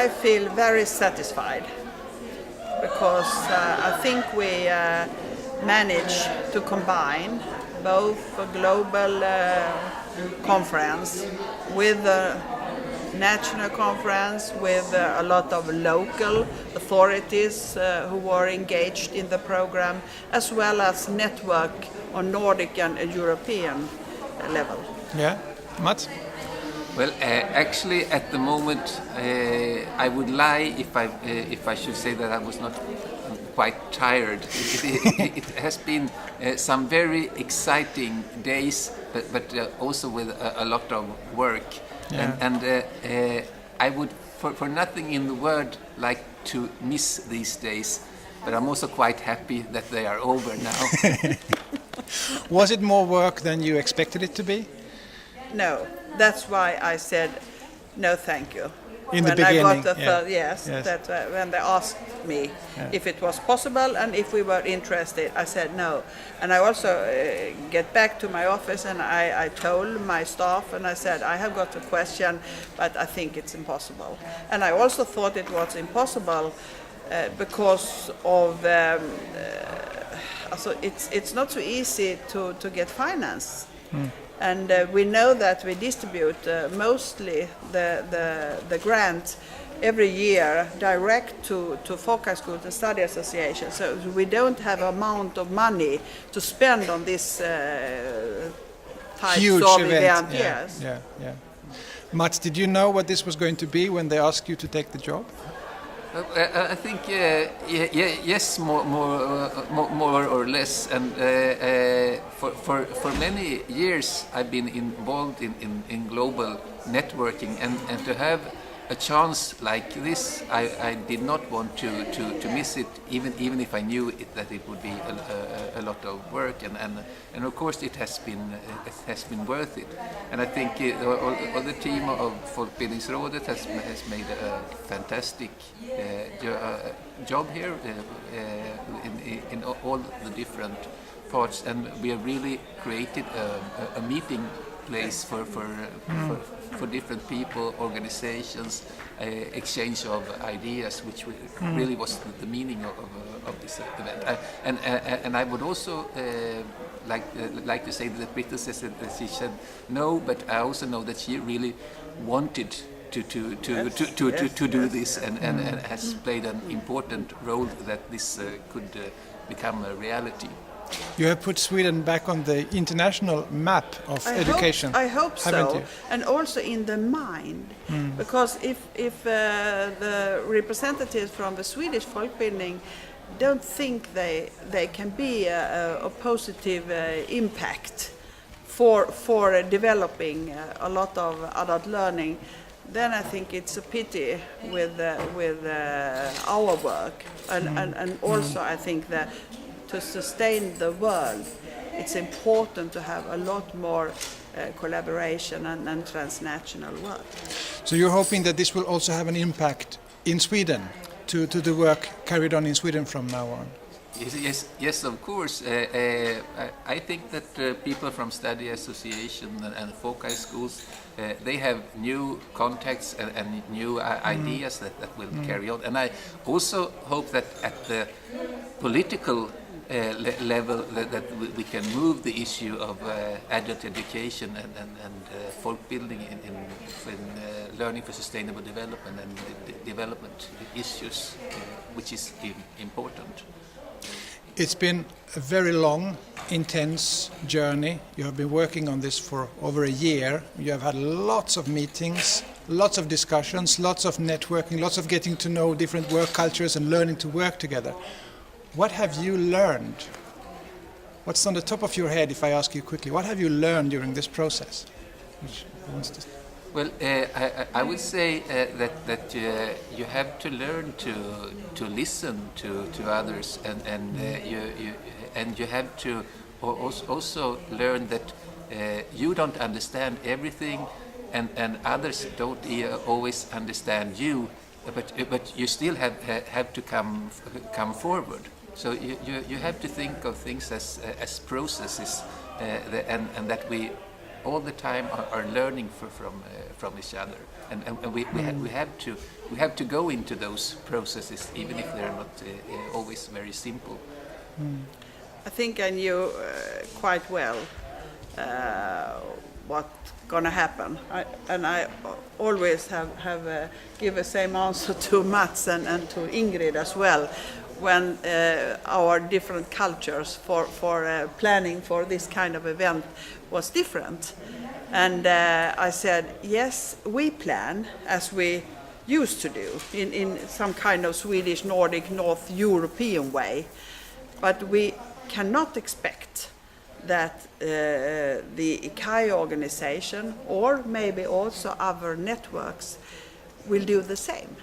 I feel very satisfied because I think we managed to combine both a global conference with a national conference with a lot of local authorities who were engaged in the program, as well as network on Nordic and European level. Yeah, Mats? Well, actually, at the moment, I would lie if I should say that I was not quite tired. It has been some very exciting days, but also with a lot of work. Yeah. And I would, for nothing in the world, like to miss these days. But I'm also quite happy that they are over now. Was it more work than you expected it to be? No, that's why I said no, thank you. In the beginning, I got the yeah. Yes. that when they asked me if it was possible and if we were interested, I said no. And I also get back to my office and I told my staff and I said I have got a question, but I think it's impossible. And I also thought it was impossible because of so it's not so easy to get finance. And we know that we distribute mostly the grant every year direct to focus groups and study associations. So we don't have amount of money to spend on this type Huge of event. event. Yes. Yeah. Mats, did you know what this was going to be when they asked you to take the job? I think yes, more or less. And for many years I've been involved in global networking, and to have a chance like this, I did not want to miss it, even if I knew that it would be a lot of work, and of course it has been worth it. And I think all the team of Folkbildningsrådet has made a fantastic job here in all the different parts, and we have really created a meeting place for different people, organizations, exchange of ideas, which really was the meaning of this event. And I would also like to say that Britten says that she said no, but I also know that she really wanted to do this, and has played an important role that this could become a reality. You have put Sweden back on the international map of education. I hope haven't so, you? and also in the mind, because if the representatives from the Swedish folkbildning don't think they can be a positive impact for developing a lot of adult learning, then I think it's a pity with our work, and also I think that to sustain the world, it's important to have a lot more collaboration and transnational work. So you're hoping that this will also have an impact in Sweden, to the work carried on in Sweden from now on? Yes, of course. I think that people from study association and folk high schools, they have new contacts and new ideas that will carry on. And I also hope that at the political level that we can move the issue of adult education and folkbildning in learning for sustainable development and development issues, which is important. It's been a very long, intense journey. You have been working on this for over a year. You have had lots of meetings, lots of discussions, lots of networking, lots of getting to know different work cultures and learning to work together. What have you learned? What's on the top of your head, if I ask you quickly? What have you learned during this process? Well, I would say that you have to learn to listen to others, and you have to also learn that you don't understand everything, and others don't always understand you, but you still have to come forward. So you have to think of things as processes, and that we all the time are learning from each other, and we have to go into those processes even if they're not always very simple. I think I knew quite well what's gonna happen, I always have give the same answer to Mats and to Ingrid as well. When our different cultures for planning for this kind of event was different. And I said, yes, we plan as we used to do in some kind of Swedish, Nordic, North European way. But we cannot expect that the ICAE organization or maybe also other networks will do the same.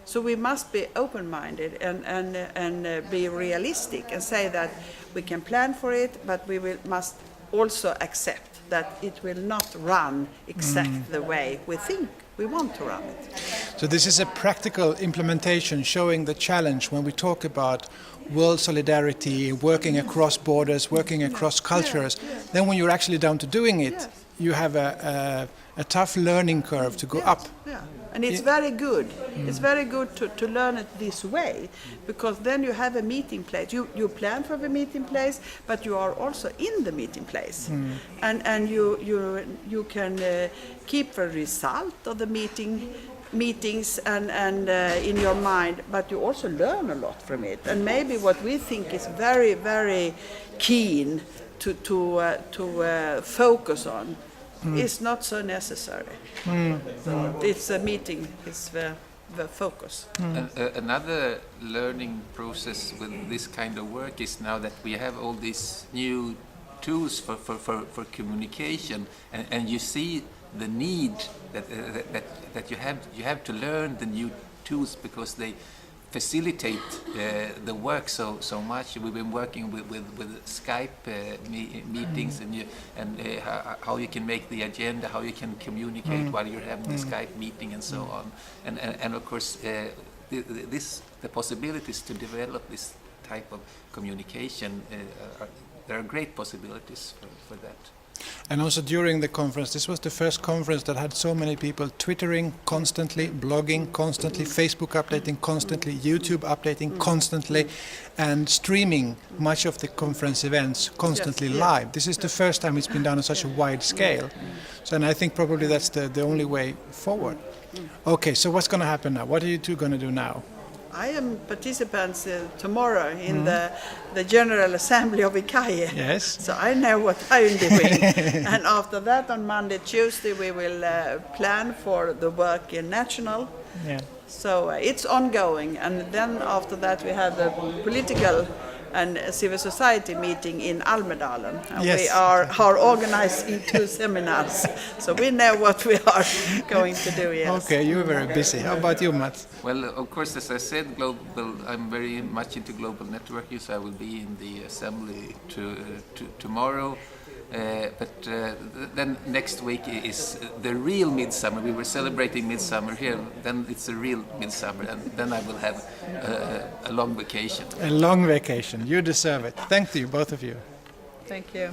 So we must be open-minded and be realistic and say that we can plan for it, but we must also accept that it will not run exactly the way we think we want to run it. So this is a practical implementation showing the challenge when we talk about world solidarity, working across borders, working across cultures. Then when you're actually down to doing it, you have a tough learning curve to go up. Yeah. And it's very good. It's very good to learn it this way, because then you have a meeting place. You plan for the meeting place, but you are also in the meeting place, and you can keep the result of the meetings and in your mind, but you also learn a lot from it. And maybe what we think is very, very keen to focus on is not so necessary. So it's a meeting, it's the focus. Another learning process with this kind of work is now that we have all these new tools for communication, and you see the need that you have to learn the new tools because they facilitate the work so much. We've been working with Skype meetings and how you can make the agenda, how you can communicate while you're having the Skype meeting and so on. And of course, the possibilities to develop this type of communication, there are great possibilities for that. And also during the conference, this was the first conference that had so many people twittering constantly, blogging constantly, Facebook updating constantly, YouTube updating constantly, and streaming much of the conference events constantly live. This is the first time it's been done on such a wide scale. So, and I think probably that's the only way forward. Okay, so what's going to happen now? What are you two going to do now? I am participants tomorrow in the General Assembly of ICAE. Yes. So I know what I'm doing. And after that, on Monday, Tuesday, we will plan for the work in National. Yeah. So it's ongoing. And then after that, we have the political and civil society meeting in Almedalen. And we are organizing 2 seminars. So we know what we are going to do, yes. Okay, you're very busy. How about you, Mats? Well, of course, as I said, I'm very much into global networking, so I will be in the assembly tomorrow. But then next week is the real midsummer. We were celebrating midsummer here, then it's a real midsummer, and then I will have a long vacation. A long vacation. You deserve it. Thank you, both of you. Thank you.